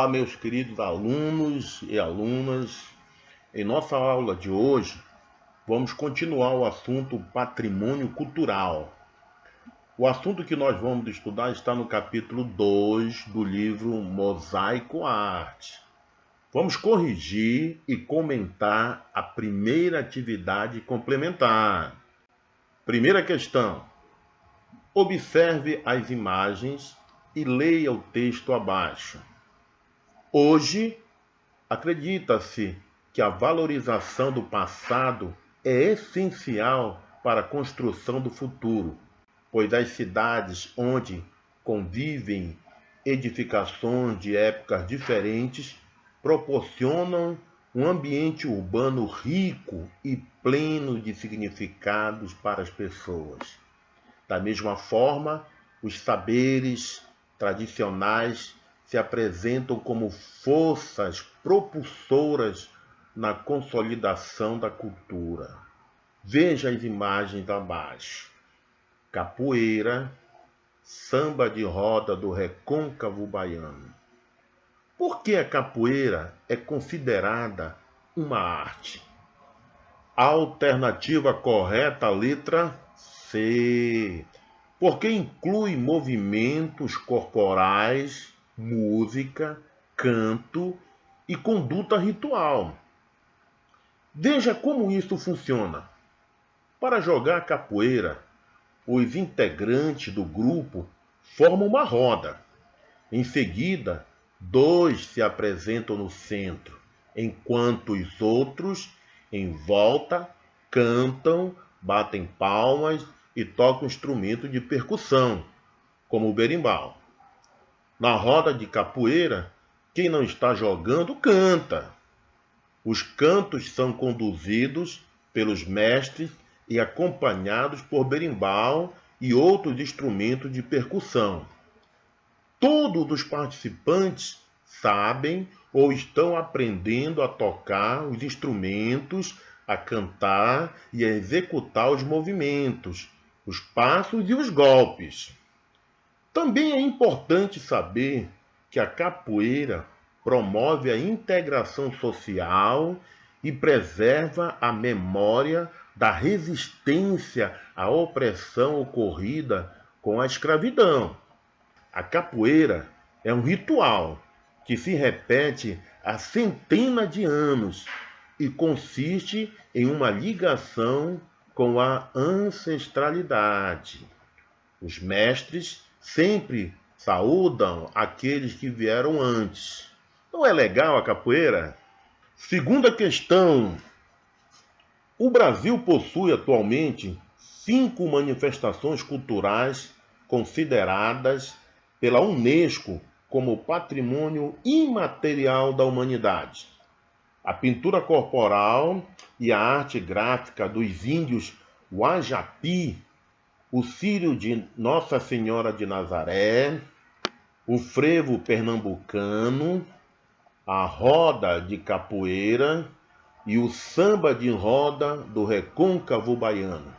Olá, meus queridos alunos e alunas. Em nossa aula de hoje, vamos continuar o assunto patrimônio cultural. O assunto que nós vamos estudar está no capítulo 2 do livro Mosaico Arte. Vamos corrigir e comentar a primeira atividade complementar. Primeira questão. Observe as imagens e leia o texto abaixo. Hoje, acredita-se que a valorização do passado é essencial para a construção do futuro, pois as cidades onde convivem edificações de épocas diferentes proporcionam um ambiente urbano rico e pleno de significados para as pessoas. Da mesma forma, os saberes tradicionais se apresentam como forças propulsoras na consolidação da cultura. Veja as imagens abaixo. Capoeira, samba de roda do recôncavo baiano. Por que a capoeira é considerada uma arte? A alternativa correta, letra C. Porque inclui movimentos corporais, música, canto e conduta ritual. Veja como isso funciona. Para jogar capoeira, os integrantes do grupo formam uma roda. Em seguida, 2 se apresentam no centro, enquanto os outros, em volta, cantam, batem palmas e tocam instrumento de percussão, como o berimbau. Na roda de capoeira, quem não está jogando, canta. Os cantos são conduzidos pelos mestres e acompanhados por berimbau e outros instrumentos de percussão. Todos os participantes sabem ou estão aprendendo a tocar os instrumentos, a cantar e a executar os movimentos, os passos e os golpes. Também é importante saber que a capoeira promove a integração social e preserva a memória da resistência à opressão ocorrida com a escravidão. A capoeira é um ritual que se repete há centenas de anos e consiste em uma ligação com a ancestralidade. Os mestres sempre saúdam aqueles que vieram antes. Não é legal a capoeira? Segunda questão. O Brasil possui atualmente 5 manifestações culturais consideradas pela Unesco como patrimônio imaterial da humanidade. A pintura corporal e a arte gráfica dos índios Guajapi, o círio de Nossa Senhora de Nazaré, o frevo pernambucano, a roda de capoeira e o samba de roda do recôncavo baiano.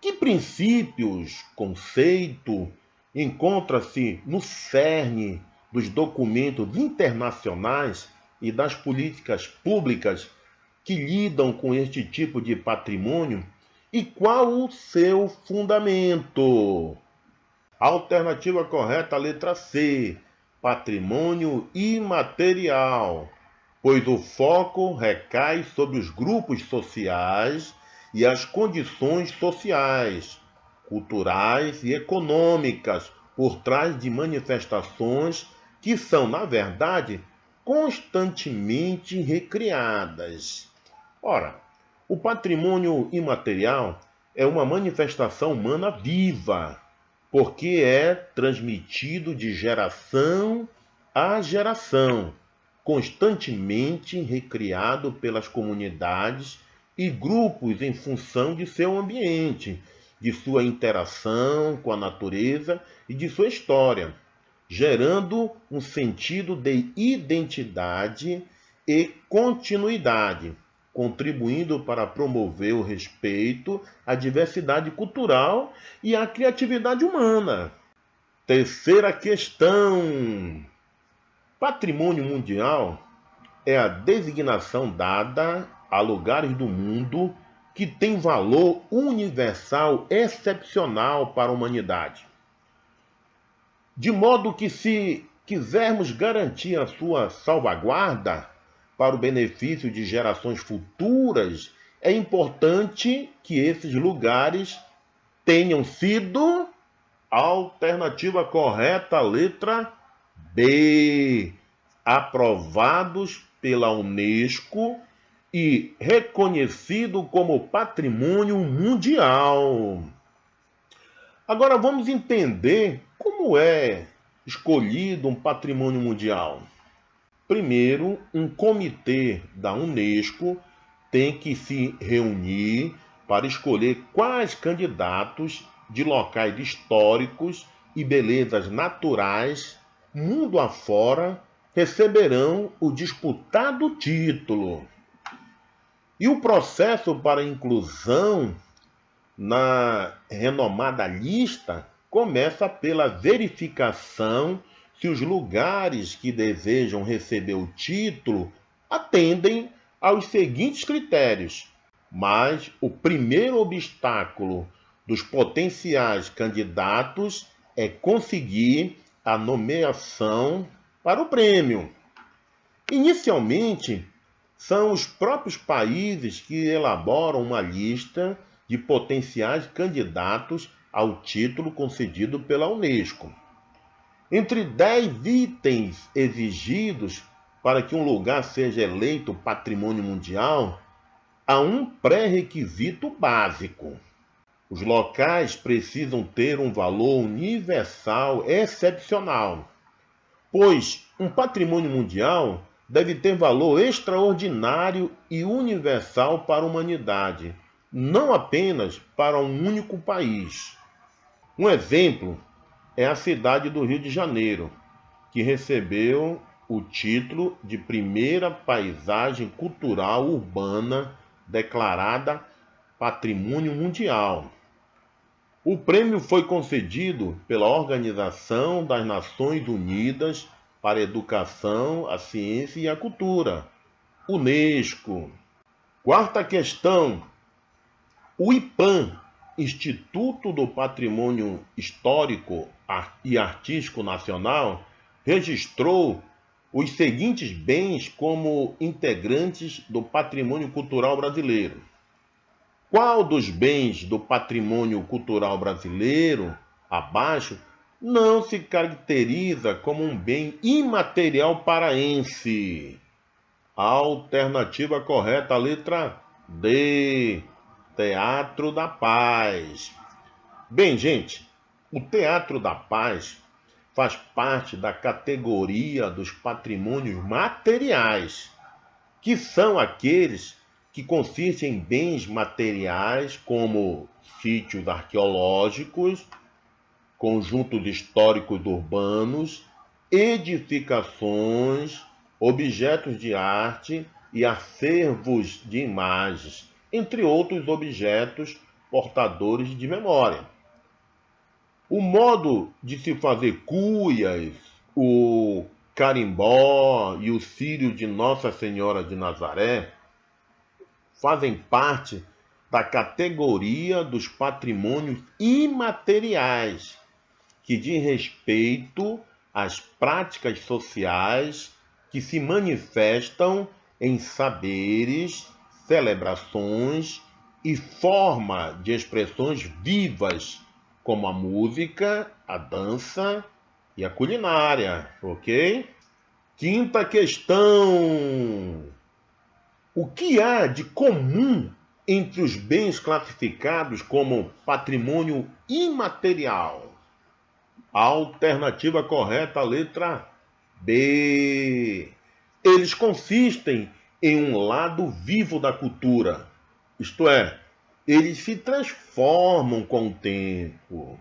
Que princípios, conceito, encontra-se no cerne dos documentos internacionais e das políticas públicas que lidam com este tipo de patrimônio e qual o seu fundamento? Alternativa correta, letra C, patrimônio imaterial, pois o foco recai sobre os grupos sociais e as condições sociais, culturais e econômicas por trás de manifestações que são, na verdade, constantemente recriadas. Ora, o patrimônio imaterial é uma manifestação humana viva, porque é transmitido de geração a geração, constantemente recriado pelas comunidades e grupos em função de seu ambiente, de sua interação com a natureza e de sua história, gerando um sentido de identidade e continuidade, contribuindo para promover o respeito à diversidade cultural e à criatividade humana. Terceira questão. Patrimônio mundial é a designação dada a lugares do mundo que têm valor universal excepcional para a humanidade. De modo que, se quisermos garantir a sua salvaguarda para o benefício de gerações futuras, é importante que esses lugares tenham sido, alternativa correta, letra B, aprovados pela Unesco e reconhecido como patrimônio mundial. Agora vamos entender como é escolhido um patrimônio mundial. Primeiro, um comitê da Unesco tem que se reunir para escolher quais candidatos de locais históricos e belezas naturais, mundo afora, receberão o disputado título. E o processo para inclusão na renomada lista começa pela verificação se os lugares que desejam receber o título atendem aos seguintes critérios. Mas o primeiro obstáculo dos potenciais candidatos é conseguir a nomeação para o prêmio. Inicialmente, são os próprios países que elaboram uma lista de potenciais candidatos ao título concedido pela Unesco. Entre 10 itens exigidos para que um lugar seja eleito patrimônio mundial, há um pré-requisito básico. Os locais precisam ter um valor universal excepcional, pois um patrimônio mundial deve ter valor extraordinário e universal para a humanidade, não apenas para um único país. Um exemplo é a cidade do Rio de Janeiro, que recebeu o título de primeira paisagem cultural urbana declarada Patrimônio Mundial. O prêmio foi concedido pela Organização das Nações Unidas para a Educação, a Ciência e a Cultura, Unesco. Quarta questão. O IPAM, Instituto do Patrimônio Histórico e Artístico Nacional, registrou os seguintes bens como integrantes do patrimônio cultural brasileiro. Qual dos bens do patrimônio cultural brasileiro, abaixo, não se caracteriza como um bem imaterial paraense? A alternativa correta, a letra D, Teatro da Paz. Bem, gente, o Teatro da Paz faz parte da categoria dos patrimônios materiais, que são aqueles que consistem em bens materiais como sítios arqueológicos, conjuntos históricos urbanos, edificações, objetos de arte e acervos de imagens, entre outros objetos portadores de memória. O modo de se fazer cuias, o carimbó e o círio de Nossa Senhora de Nazaré fazem parte da categoria dos patrimônios imateriais, que diz respeito às práticas sociais que se manifestam em saberes, celebrações e forma de expressões vivas, como a música, a dança e a culinária, ok? Quinta questão. O que há de comum entre os bens classificados como patrimônio imaterial? A alternativa correta, a letra B. Eles consistem em um lado vivo da cultura, isto é, eles se transformam com o tempo.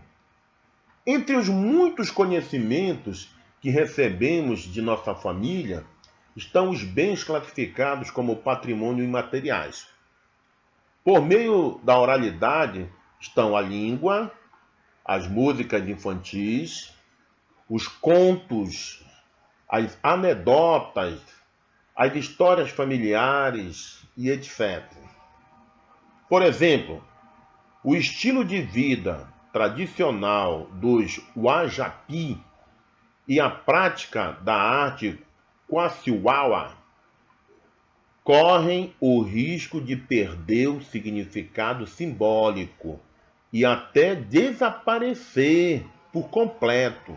Entre os muitos conhecimentos que recebemos de nossa família, estão os bens classificados como patrimônio imateriais. Por meio da oralidade estão a língua, as músicas infantis, os contos, as anedotas, as histórias familiares e etc. Por exemplo, o estilo de vida tradicional dos Wajapi e a prática da arte Quassiuawa correm o risco de perder o significado simbólico e até desaparecer por completo.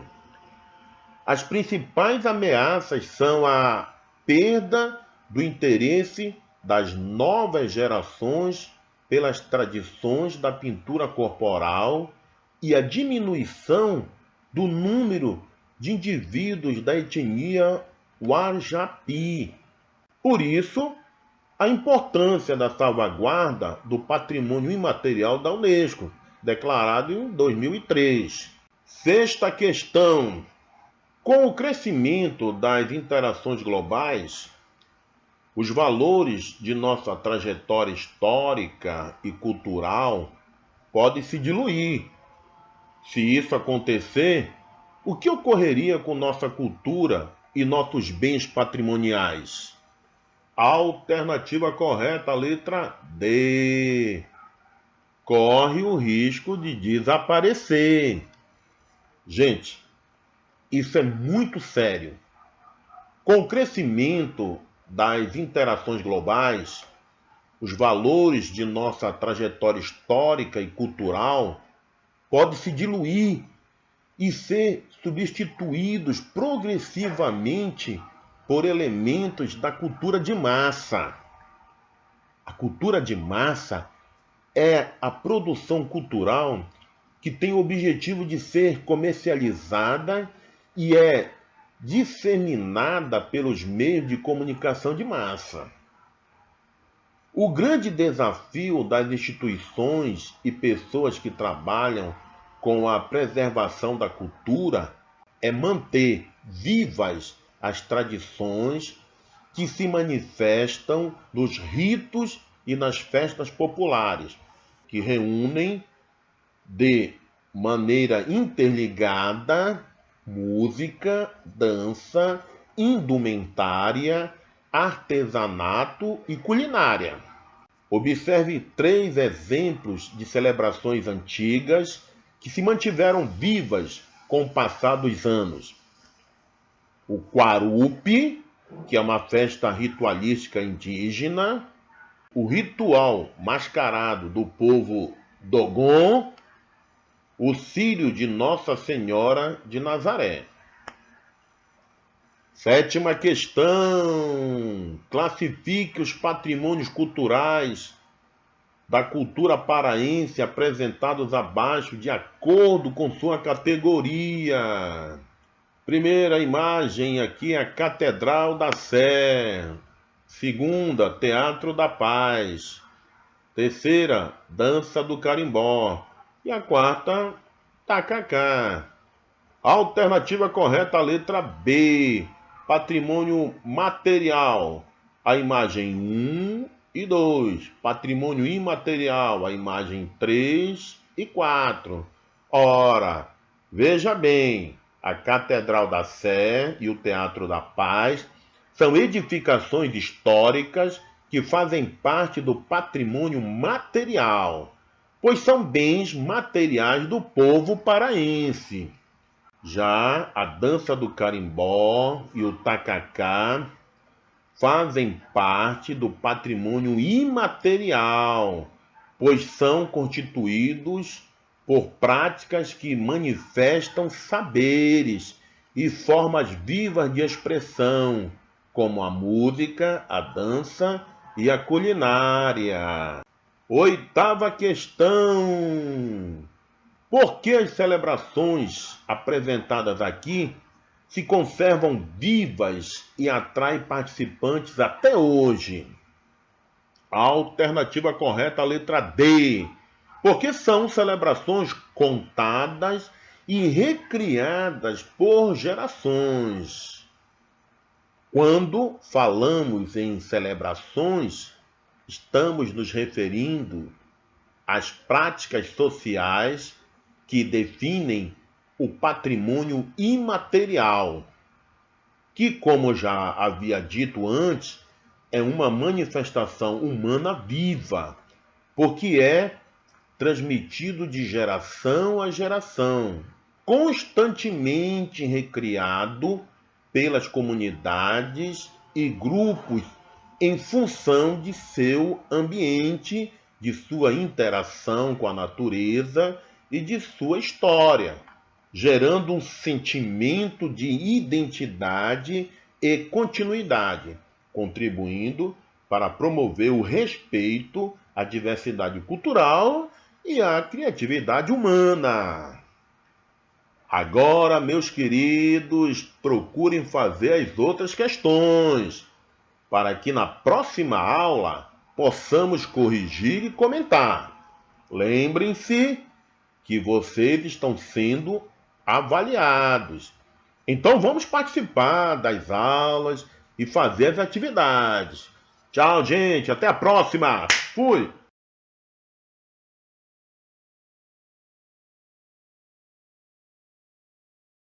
As principais ameaças são a perda do interesse das novas gerações pelas tradições da pintura corporal e a diminuição do número de indivíduos da etnia Wajapi. Por isso, a importância da salvaguarda do patrimônio imaterial da Unesco, declarado em 2003. Sexta questão. Com o crescimento das interações globais, os valores de nossa trajetória histórica e cultural podem se diluir. Se isso acontecer, o que ocorreria com nossa cultura e nossos bens patrimoniais? Alternativa correta, letra D. Corre o risco de desaparecer. Gente, isso é muito sério. Com o crescimento das interações globais, os valores de nossa trajetória histórica e cultural podem se diluir e ser substituídos progressivamente por elementos da cultura de massa. A cultura de massa é a produção cultural que tem o objetivo de ser comercializada e é disseminada pelos meios de comunicação de massa. O grande desafio das instituições e pessoas que trabalham com a preservação da cultura é manter vivas as tradições que se manifestam nos ritos e nas festas populares, que reúnem de maneira interligada música, dança, indumentária, artesanato e culinária. Observe 3 exemplos de celebrações antigas que se mantiveram vivas com o passar dos anos. O Quarupi, que é uma festa ritualística indígena, o ritual mascarado do povo Dogon, o Círio de Nossa Senhora de Nazaré. Sétima questão. Classifique os patrimônios culturais da cultura paraense apresentados abaixo de acordo com sua categoria. Primeira imagem aqui é a Catedral da Sé. Segunda, Teatro da Paz. Terceira, Dança do Carimbó. E a quarta, Tacacá. Alternativa correta, a letra B. Patrimônio material. A imagem 1 e 2. Patrimônio imaterial. A imagem 3 e 4. Ora, veja bem. A Catedral da Sé e o Teatro da Paz são edificações históricas que fazem parte do patrimônio material, pois são bens materiais do povo paraense. Já a dança do carimbó e o tacacá fazem parte do patrimônio imaterial, pois são constituídos por práticas que manifestam saberes e formas vivas de expressão, como a música, a dança e a culinária. Oitava questão. Por que as celebrações apresentadas aqui se conservam vivas e atraem participantes até hoje? A alternativa correta, a letra D. Porque são celebrações contadas e recriadas por gerações. Quando falamos em celebrações, estamos nos referindo às práticas sociais que definem o patrimônio imaterial. que, como já havia dito antes, é uma manifestação humana viva, porque é transmitido de geração a geração, constantemente recriado pelas comunidades e grupos em função de seu ambiente, de sua interação com a natureza e de sua história, gerando um sentimento de identidade e continuidade, contribuindo para promover o respeito à diversidade cultural e à criatividade humana. Agora, meus queridos, procurem fazer as outras questões, para que na próxima aula possamos corrigir e comentar. Lembrem-se que vocês estão sendo avaliados. Então vamos participar das aulas e fazer as atividades. Tchau, gente. Até a próxima. Fui!